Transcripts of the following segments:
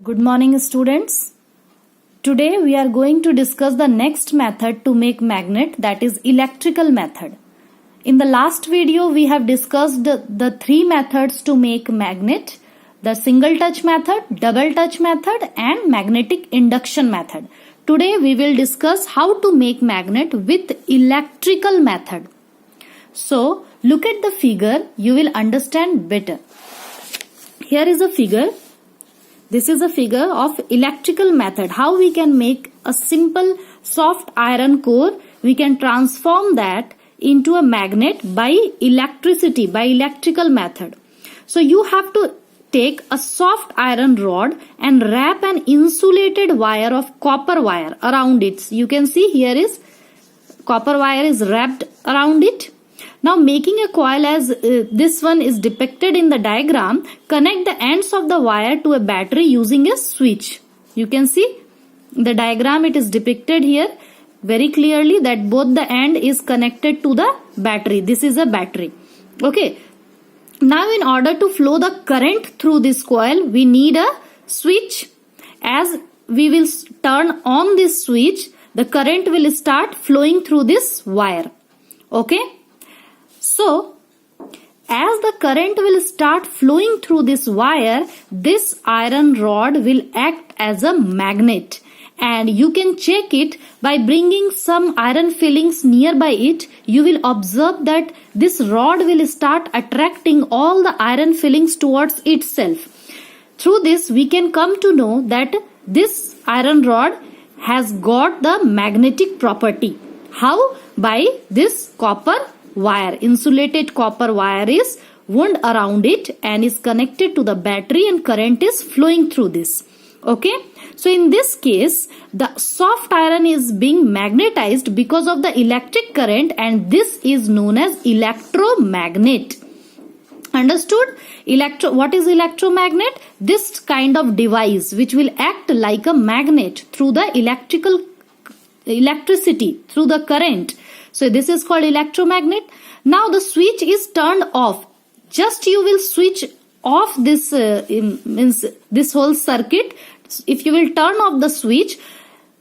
Good morning, students. Today we are going to discuss the next method to make magnet, that is electrical method. In the last video we have discussed the three methods to make magnet: the single touch method, double touch method and magnetic induction method. Today we will discuss how to make magnet with electrical method. So look at the figure, you will understand better. Here is a figure. This is a figure of electrical method. How we can make a simple soft iron core, we can transform that into a magnet by electricity, by electrical method. So you have to take a soft iron rod and wrap an insulated wire of copper wire around it. You can see here is copper wire is wrapped around it. Now making a coil as this one is depicted in the diagram, connect the ends of the wire to a battery using a switch. You can see the diagram, it is depicted here very clearly that both the end is connected to the battery. This is a battery. Okay. Now in order to flow the current through this coil, we need a switch. As we will turn on this switch, the current will start flowing through this wire. Okay. So, as the current will start flowing through this wire, this iron rod will act as a magnet. And you can check it by bringing some iron fillings nearby it. You will observe that this rod will start attracting all the iron fillings towards itself. Through this, we can come to know that this iron rod has got the magnetic property. How? By this copper wire. Insulated copper wire is wound around it and is connected to the battery and current is flowing through this. Okay. So in this case, the soft iron is being magnetized because of the electric current and this is known as electromagnet. Understood? What is electromagnet? This kind of device which will act like a magnet through the electricity, through the current. So this is called electromagnet. Now the switch is turned off. Just you will switch off this this whole circuit. If you will turn off the switch,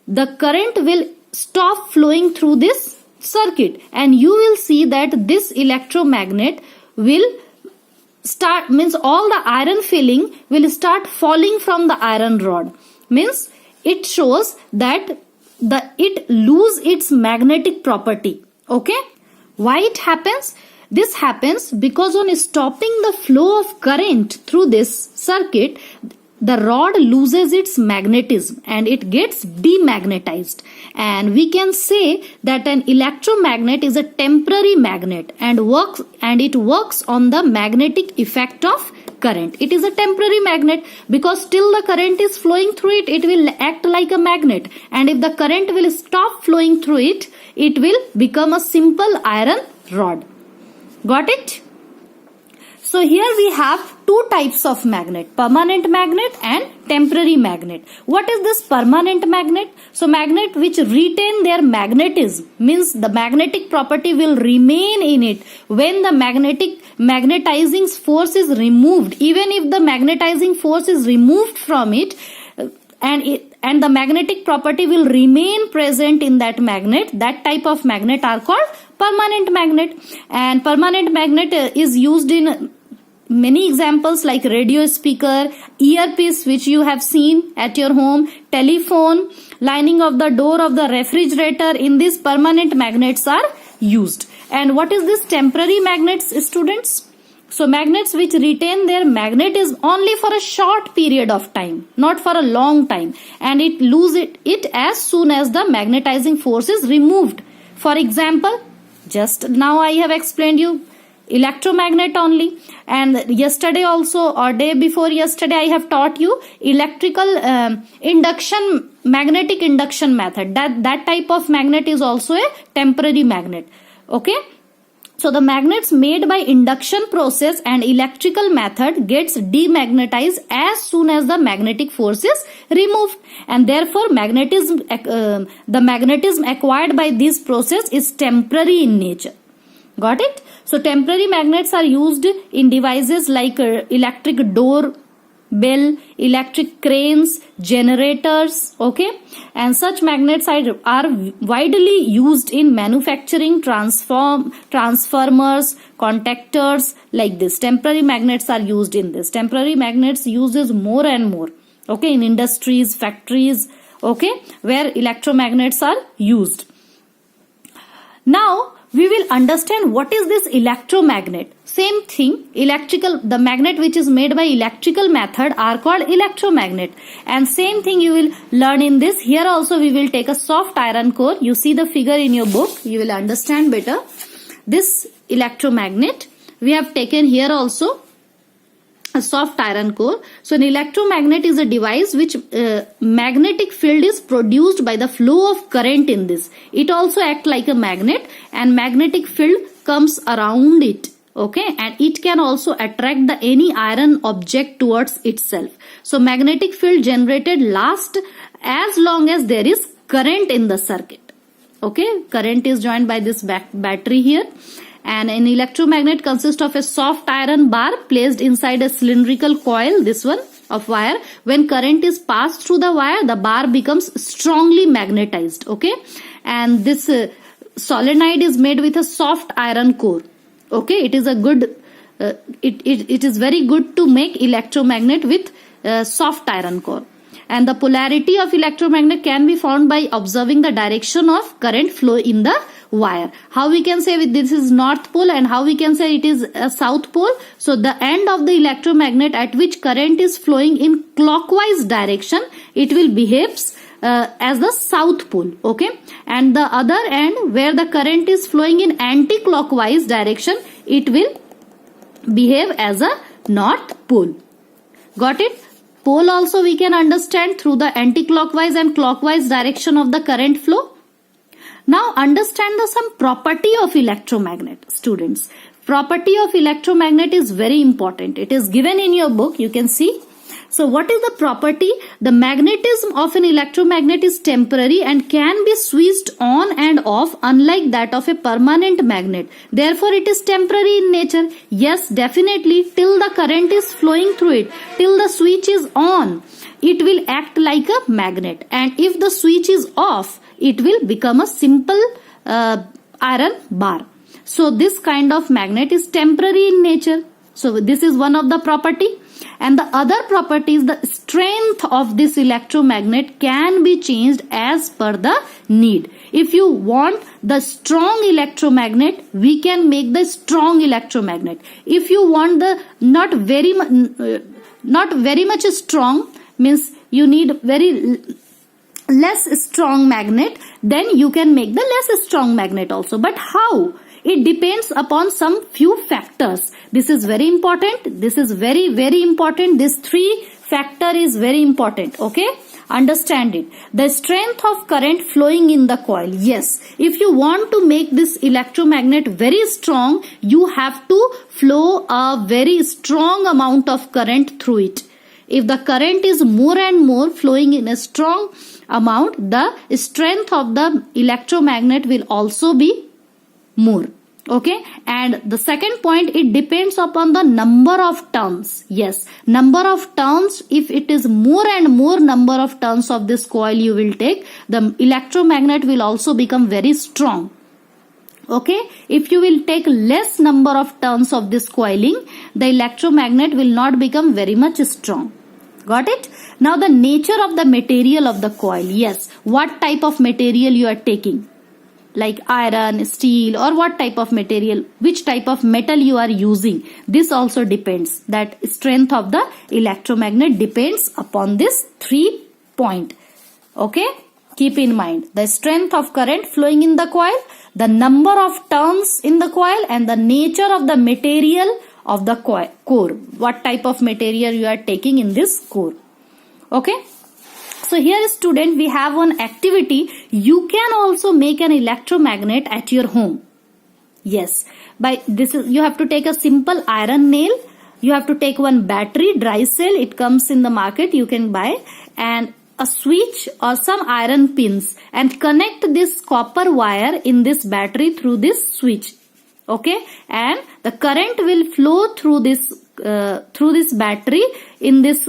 the current will stop flowing through this circuit and you will see that this electromagnet will start, means all the iron filling will start falling from the iron rod. Means it shows that it lose its magnetic property. Okay. Why it happens? This happens because on stopping the flow of current through this circuit, the rod loses its magnetism and it gets demagnetized. And we can say that an electromagnet is a temporary magnet and it works on the magnetic effect of current. It is a temporary magnet because still the current is flowing through it, it will act like a magnet. And if the current will stop flowing through it, it will become a simple iron rod. Got it? So here we have two types of magnet, permanent magnet and temporary magnet. What is this permanent magnet? So magnet which retain their magnetism, means the magnetic property will remain in it when the magnetizing force is removed. Even if the magnetizing force is removed from it, and the magnetic property will remain present in that magnet, that type of magnet are called permanent magnet. And permanent magnet is used in many examples like radio speaker, earpiece which you have seen at your home, telephone, lining of the door of the refrigerator. In this, permanent magnets are used. And what is this temporary magnets, students? So magnets which retain their magnetism only for a short period of time, not for a long time, and it loses it as soon as the magnetizing force is removed. For example, just now I have explained you electromagnet only, and yesterday also or day before yesterday I have taught you electrical magnetic induction method. That type of magnet is also a temporary magnet. Okay. So the magnets made by induction process and electrical method gets demagnetized as soon as the magnetic force is removed, and therefore the magnetism acquired by this process is temporary in nature. Got it? So temporary magnets are used in devices like electric door bell, electric cranes, generators, okay? And such magnets are widely used in manufacturing, transformers, contactors, like this. Temporary magnets are used in this. Temporary magnets uses more and more, okay, in industries, factories, okay, where electromagnets are used. Now we will understand what is this electromagnet. Same thing, the magnet which is made by electrical method are called electromagnet. And same thing you will learn in this. Here also we will take a soft iron core. You see the figure in your book, you will understand better. This electromagnet, we have taken here also a soft iron core. So an electromagnet is a device which magnetic field is produced by the flow of current in this. It also acts like a magnet and magnetic field comes around it, okay, and it can also attract any iron object towards itself. So magnetic field generated lasts as long as there is current in the circuit, okay. Current is joined by this battery here. And an electromagnet consists of a soft iron bar placed inside a cylindrical coil, this one, of wire. When current is passed through the wire, the bar becomes strongly magnetized, okay. And this solenoid is made with a soft iron core, okay. It is a good, it is very good to make electromagnet with soft iron core. And the polarity of electromagnet can be found by observing the direction of current flow in the wire. How we can say this is north pole and how we can say it is a south pole? So the end of the electromagnet at which current is flowing in clockwise direction, it will behaves as the south pole, okay. And the other end where the current is flowing in anti-clockwise direction, it will behave as a north pole. Got it? Pole also we can understand through the anti-clockwise and clockwise direction of the current flow. Now understand some property of electromagnet, students. Property of electromagnet is very important. It is given in your book, you can see. So what is the property? The magnetism of an electromagnet is temporary and can be switched on and off, unlike that of a permanent magnet. Therefore it is temporary in nature. Yes, definitely, till the current is flowing through it, till the switch is on, it will act like a magnet. And if the switch is off, it will become a simple iron bar. So this kind of magnet is temporary in nature. So this is one of the property. And the other property is the strength of this electromagnet can be changed as per the need. If you want the strong electromagnet, we can make the strong electromagnet. If you want the not very much strong, means you need very less strong magnet, then you can make the less strong magnet also. But how? It depends upon some few factors. This is very important. This is very, very important. This three factor is very important. Okay. Understand it. The strength of current flowing in the coil. Yes. If you want to make this electromagnet very strong, you have to flow a very strong amount of current through it. If the current is more and more flowing in a strong amount, the strength of the electromagnet will also be more. Okay. And the second point, it depends upon the number of turns. Yes, number of turns. If it is more and more number of turns of this coil you will take, the electromagnet will also become very strong. Okay. If you will take less number of turns of this coiling, the electromagnet will not become very much strong. Got it? Now the nature of the material of the coil. Yes, what type of material you are taking, like iron, steel, or what type of material, which type of metal you are using. This also depends. That strength of the electromagnet depends upon this 3 point. Okay. Keep in mind the strength of current flowing in the coil, the number of turns in the coil, and the nature of the material of the core. What type of material you are taking in this core. Okay. So here, student, we have one activity. You can also make an electromagnet at your home. Yes. By this is, you have to take a simple iron nail. You have to take one battery, dry cell. It comes in the market. You can buy, and a switch or some iron pins, and connect this copper wire in this battery through this switch. Okay. And the current will flow through this battery in this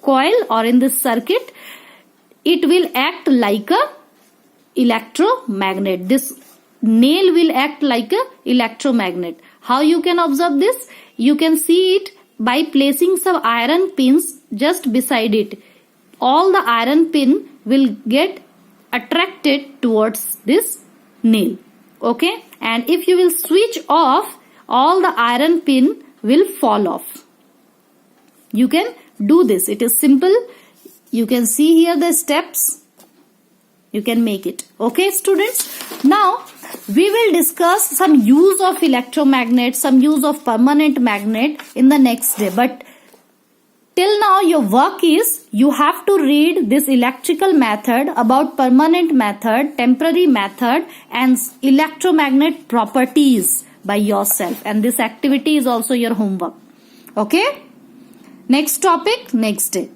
coil or in this circuit, it will act like a electromagnet. This nail will act like a electromagnet. How you can observe this? You can see it by placing some iron pins just beside it. All the iron pin will get attracted towards this nail. Okay, and if you will switch off, all the iron pin will fall off. You can do this. It is simple. You can see here the steps. You can make it. Okay, students. Now we will discuss some use of electromagnet, some use of permanent magnet in the next day. But till now your work is you have to read this electrical method about permanent method, temporary method and electromagnet properties by yourself. And this activity is also your homework. Okay. Next topic, next day.